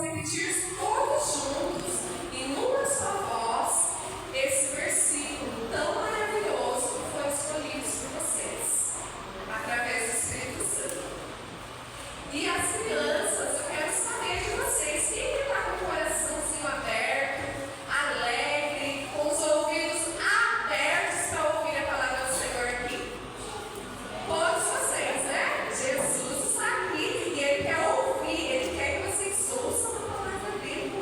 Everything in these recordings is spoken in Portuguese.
repetir todos juntos e numa só voz esse versículo tão maravilhoso que foi escolhido por vocês, através do Espírito Santo. E as crianças, eu quero saber de vocês, quem está com o coraçãozinho aberto, alegre, com os ouvidos abertos para ouvir a palavra do Senhor aqui? Todos vocês, né? Jesus está aqui e Ele quer ouvir, Ele quer que vocês ouçam a palavra dele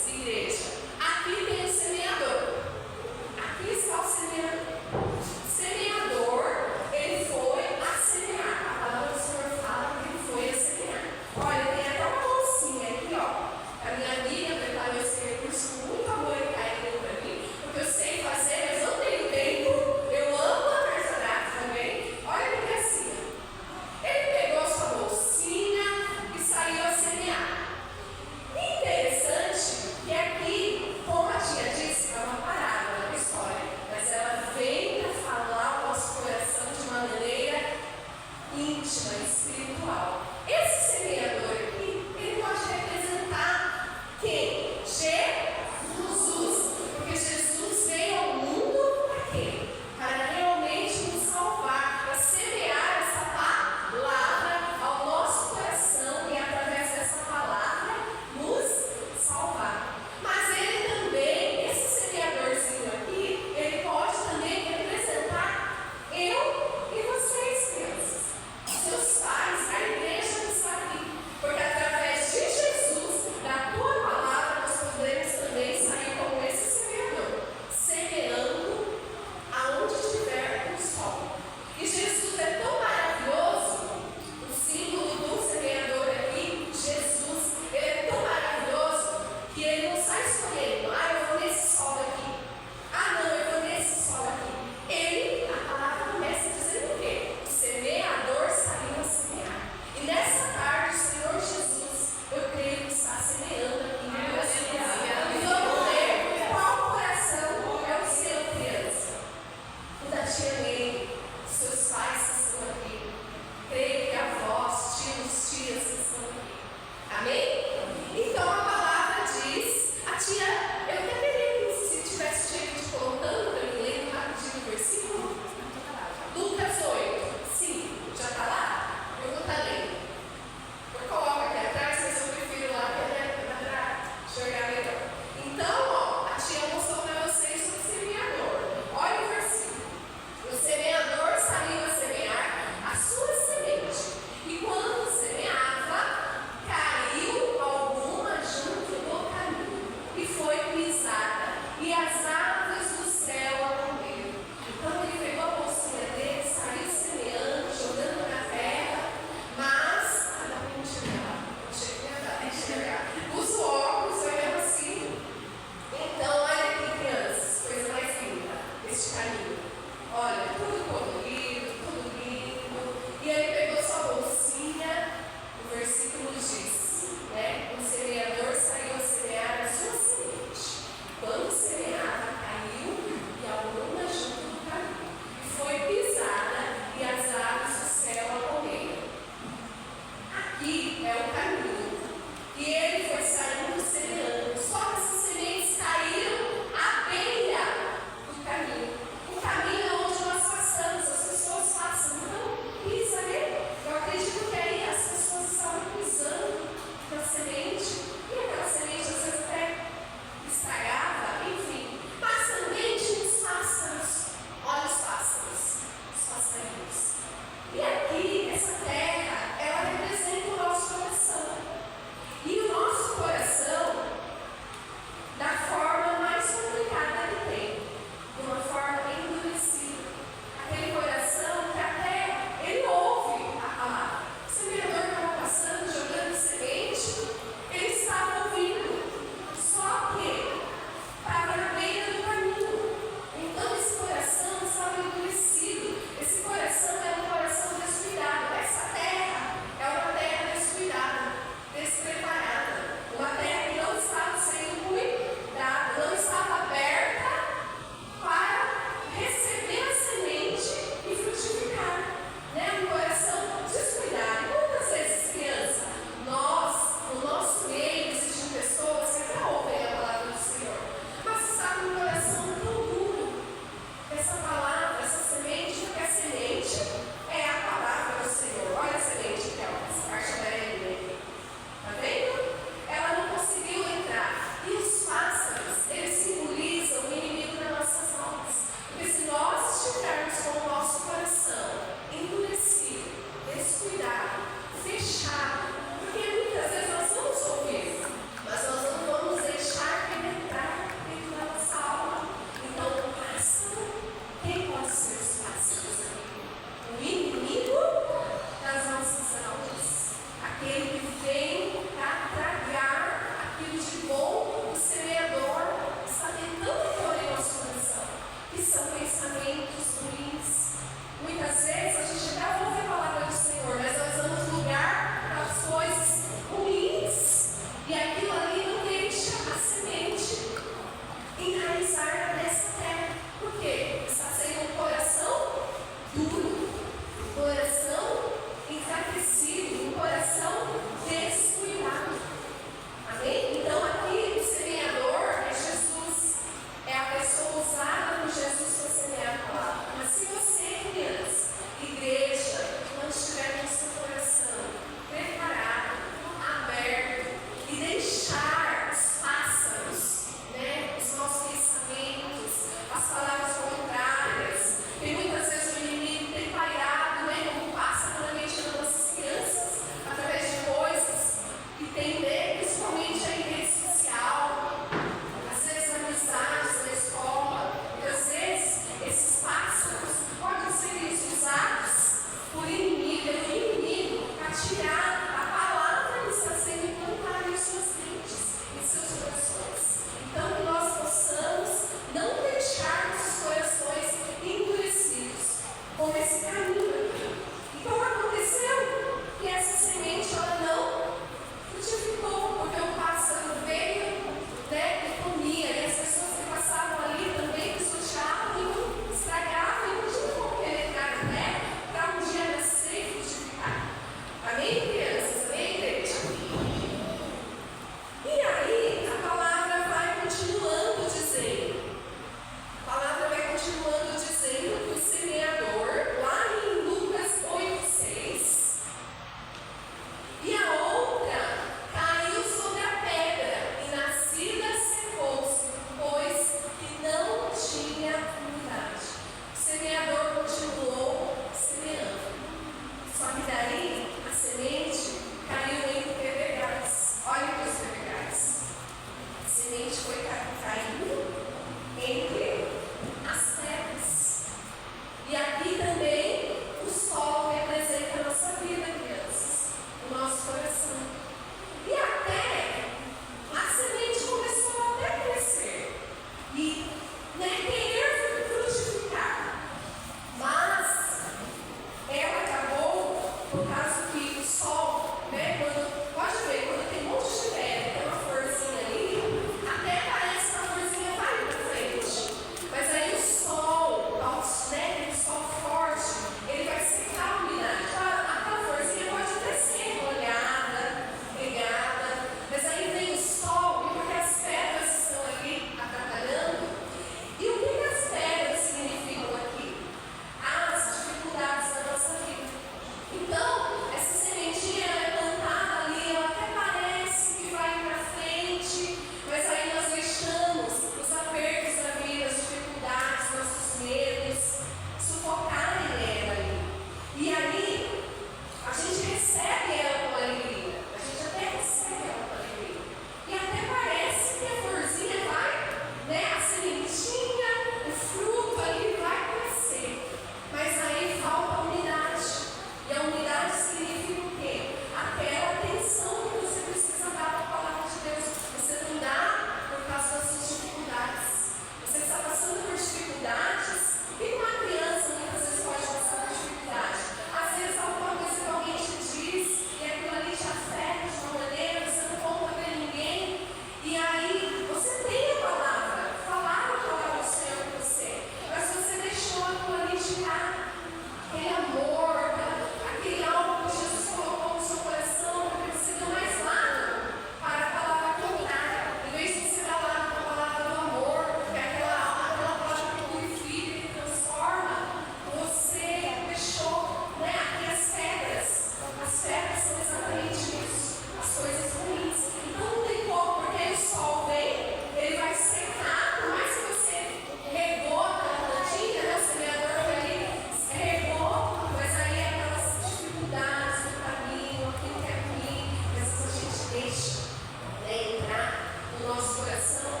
nosso coração.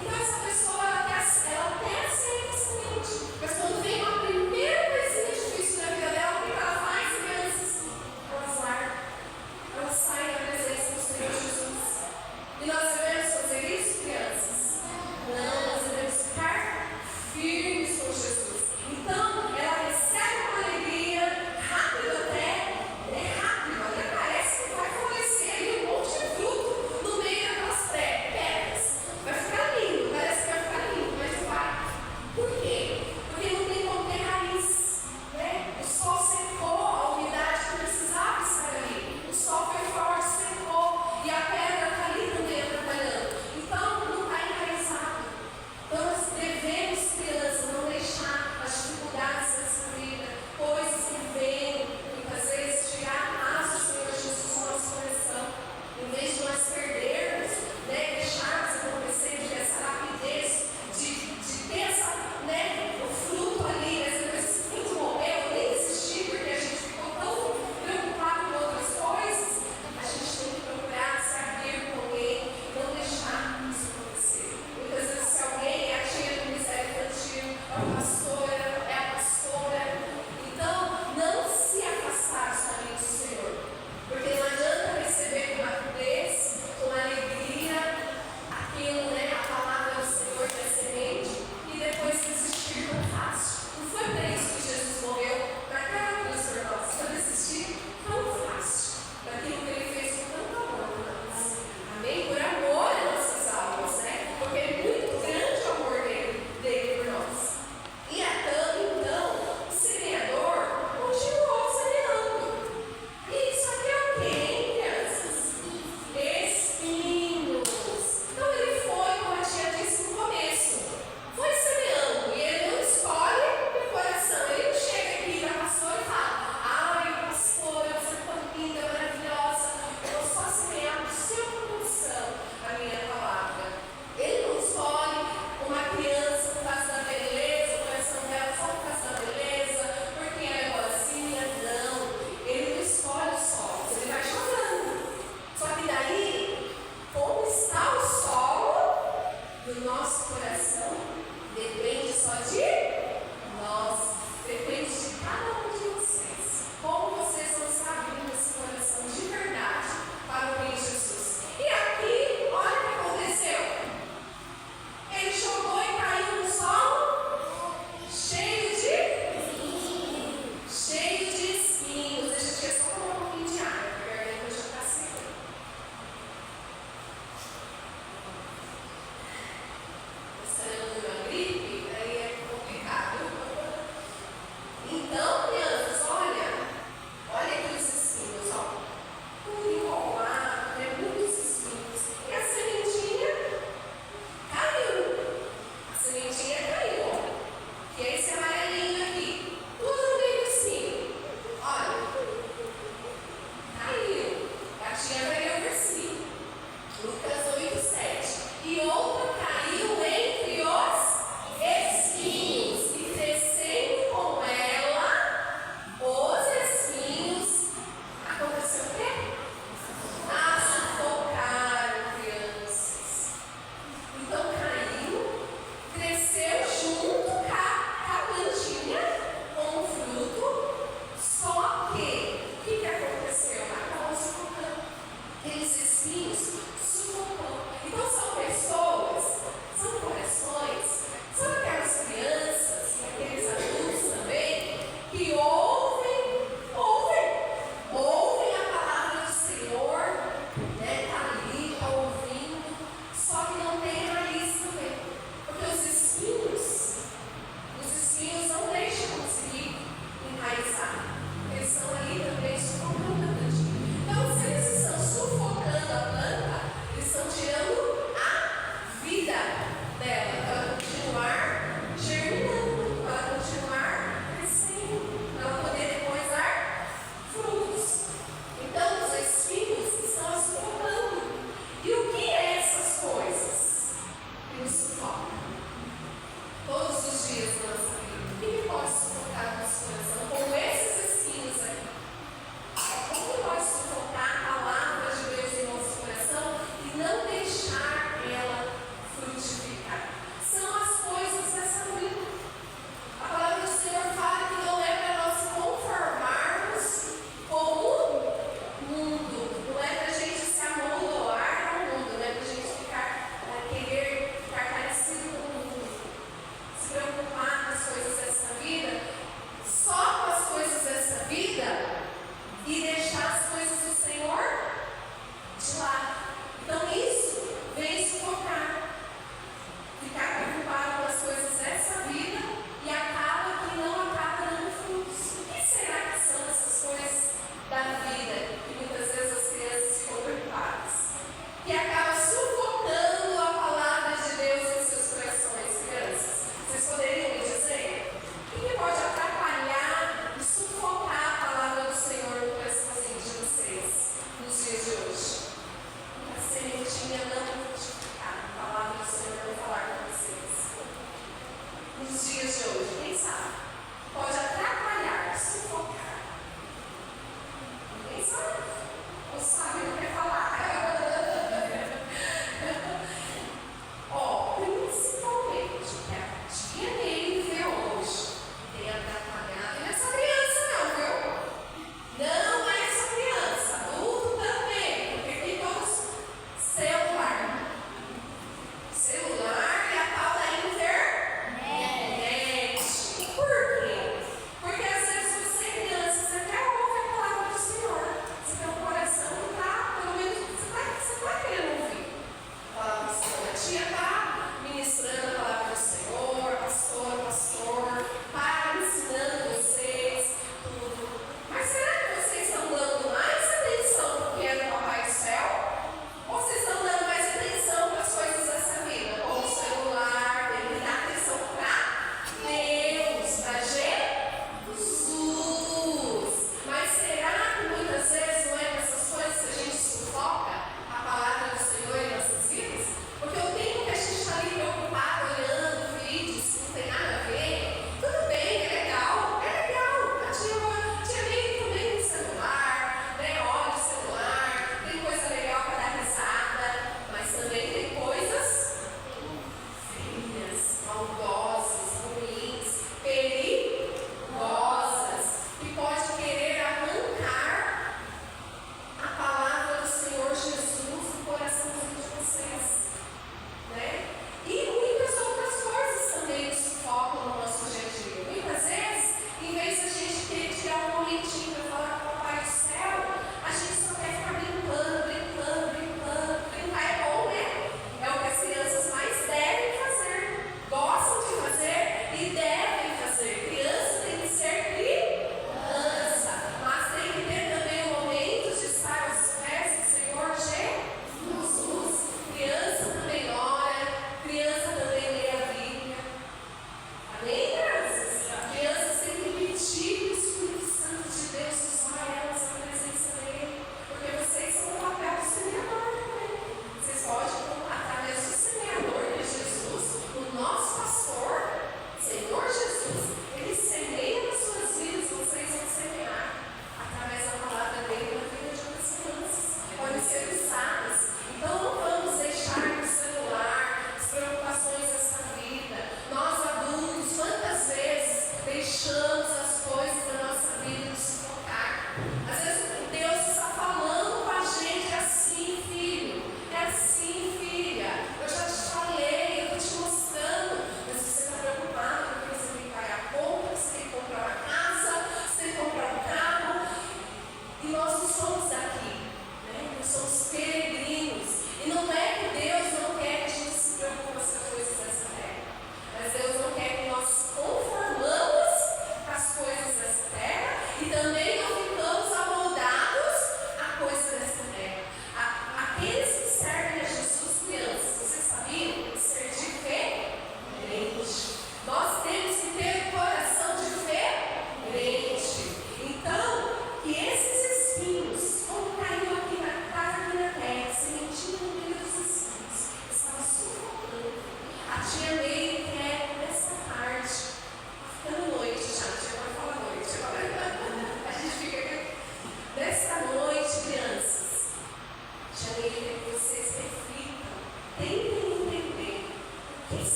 Então essa pessoa, ela até aceita esse cliente. Mas quando vem uma primeira coisinha difícil na vida dela, o que ela faz, crianças? Ela larga. Ela sai da presença do Senhor Jesus. E nós devemos fazer isso, crianças? Não, nós devemos ficar firmes com Jesus. Então, ela recebe uma alegria, rápido até parece que vai florescer ali um monte de fruto no meio daquelas pedras.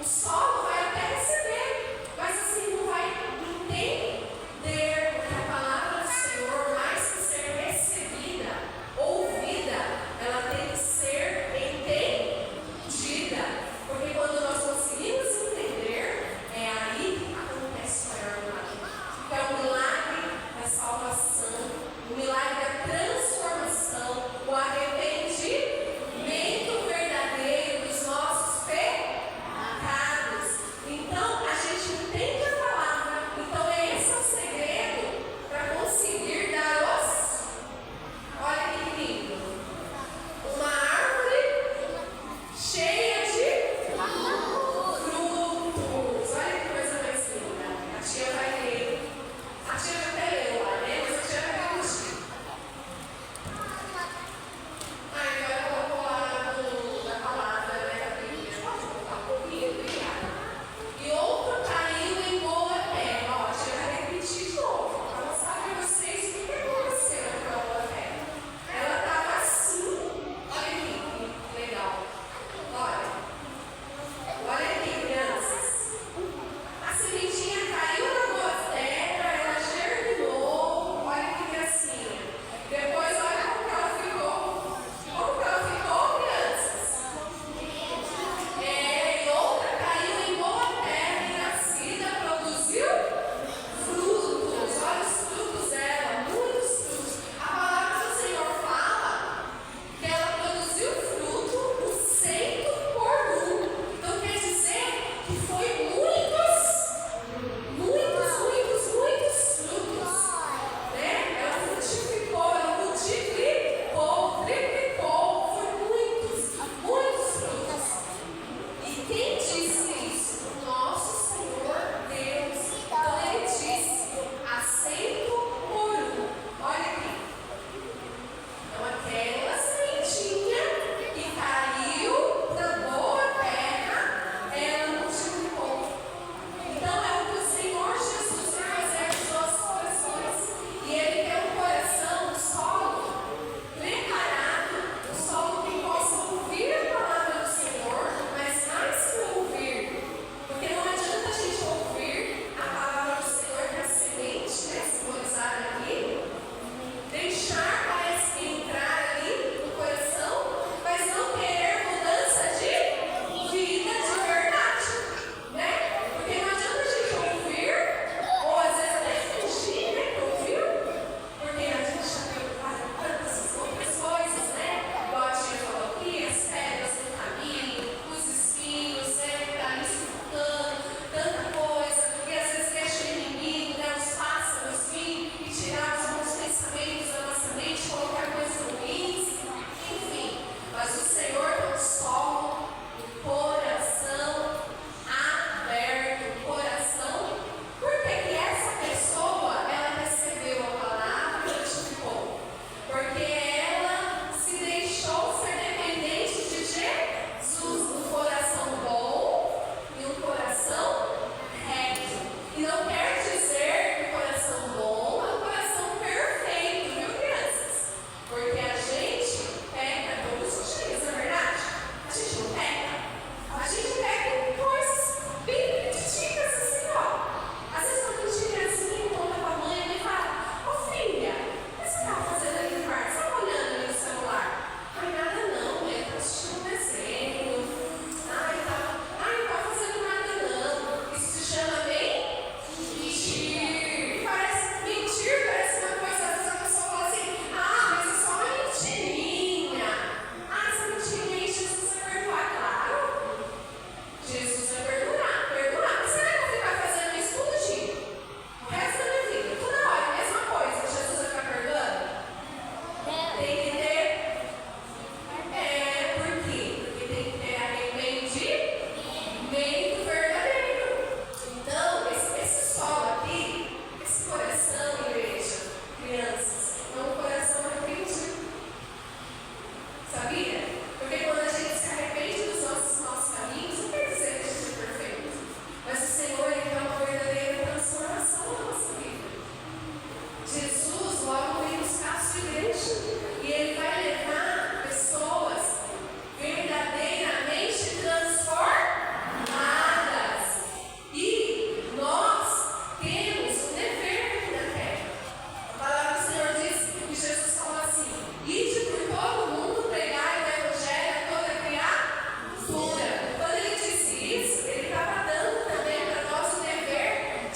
O solo vai até receber, mas assim não vai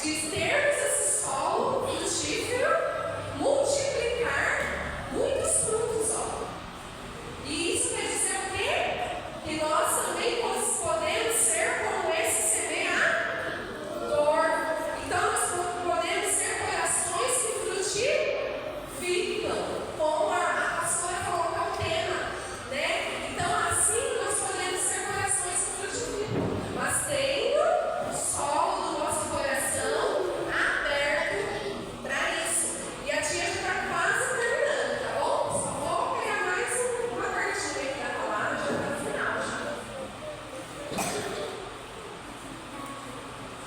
de termos esse solo frutífero, multiplicar muitos frutos, ó. E isso quer dizer o quê? Que nós também podemos ser como esse semeador. Então nós podemos ser corações que frutificam, como a pastora colocou o tema, né? Então assim nós podemos ser corações que frutificam, mas tendo o solo do nosso coração aberto para isso. E a tia já está quase terminando, tá bom? Só vou pegar mais uma partinha aqui da palavra, já está no final.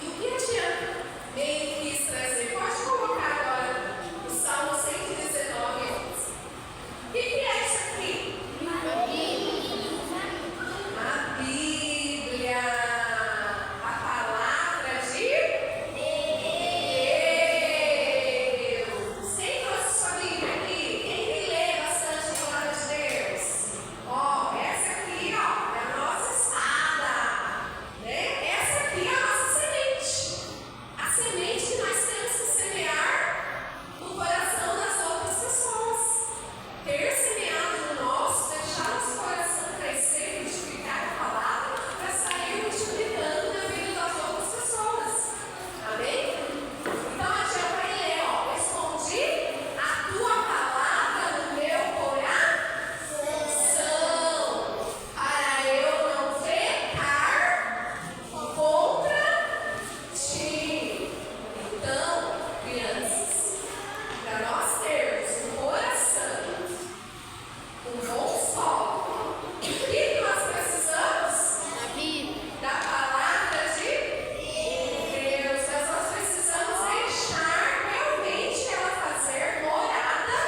E o que a tia meio que quis trazer? Pode colocar agora o Salmo 119, 11. O que é isso aqui? A Bíblia, a palavra de Deus. Quem trouxe sua Bíblia aqui? Quem que lê bastante a palavra de Deus? Ó, essa aqui, ó, é a nossa espada, né? Essa aqui é a nossa semente. A semente que nós temos que semear no coração das outras pessoas. Ter semeado no nosso, deixar nosso coração crescer, frutificar a palavra, para sair multiplicando na vida das outras pessoas. Amém? Então a tia vai ler, ó. Escondi a tua palavra no meu coração, para eu não pecar contra ti. Então, crianças, para nós termos um coração, um bom solo, o que nós precisamos? Da palavra de Deus. Mas nós precisamos deixar realmente ela fazer morada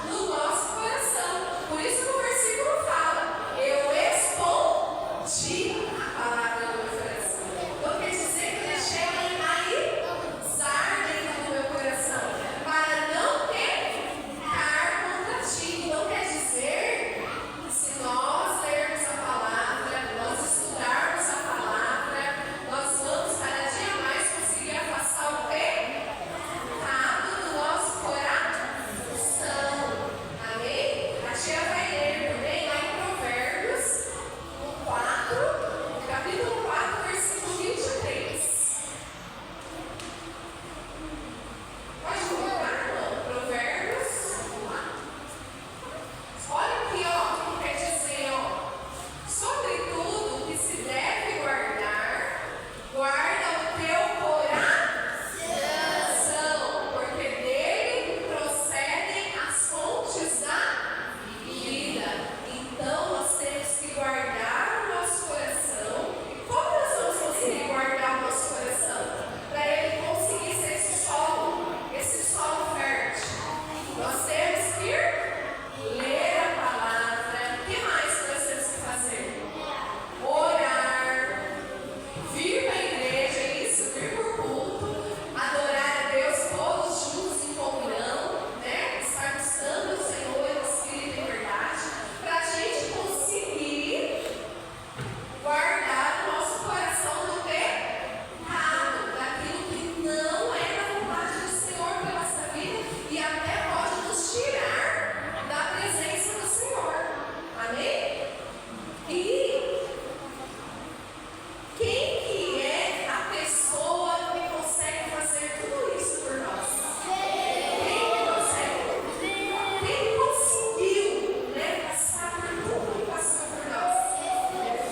no nosso coração. Por isso que o versículo fala: eu escondi a palavra no meu coração. Então quer dizer que eu deixei ela enraizar dentro do meu coração, para não pecar contra ti. Então quer dizer que se nós lermos a palavra, nós estudarmos a palavra, nós vamos cada dia mais conseguir afastar o pecado do nosso coração. Amém? A tia vai ler também lá em Provérbios, no 4, no capítulo 4, versículo 23. Pode colocar, irmão? Provérbios. Vamos lá. Olha aqui, ó, o que quer dizer, ó. Sobretudo o que se deve guardar, guarda o teu coração, porque dele procedem as fontes da vida. Então nós temos que guardar o nosso coração. E como nós vamos conseguir guardar o nosso coração? Para ele conseguir ser esse solo fértil. Nós temos que ler a palavra. O que mais que nós temos que fazer? Orar, vir para a igreja, isso, vir para o culto, adorar a Deus todos juntos em comunhão, né? Estar buscando o Senhor em espírito e verdade, para a gente conseguir guardar o nosso coração do pecado, daquilo que não é da vontade do Senhor pela nossa vida e até pode nos tirar da presença do Senhor. Amém? E quem que é a pessoa que consegue fazer tudo isso por nós? Quem que consegue? Quem conseguiu, né, passar por tudo que passou por nós?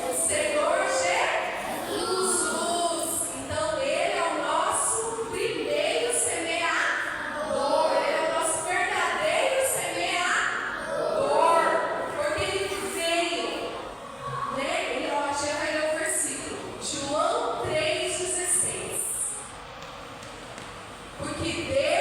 O Senhor Jesus. Então Ele é o nosso primeiro semeador. Ele é o nosso verdadeiro semeador. Porque Ele veio, né? Ele, ó, já vai ler o versículo. João 3,16. Porque Deus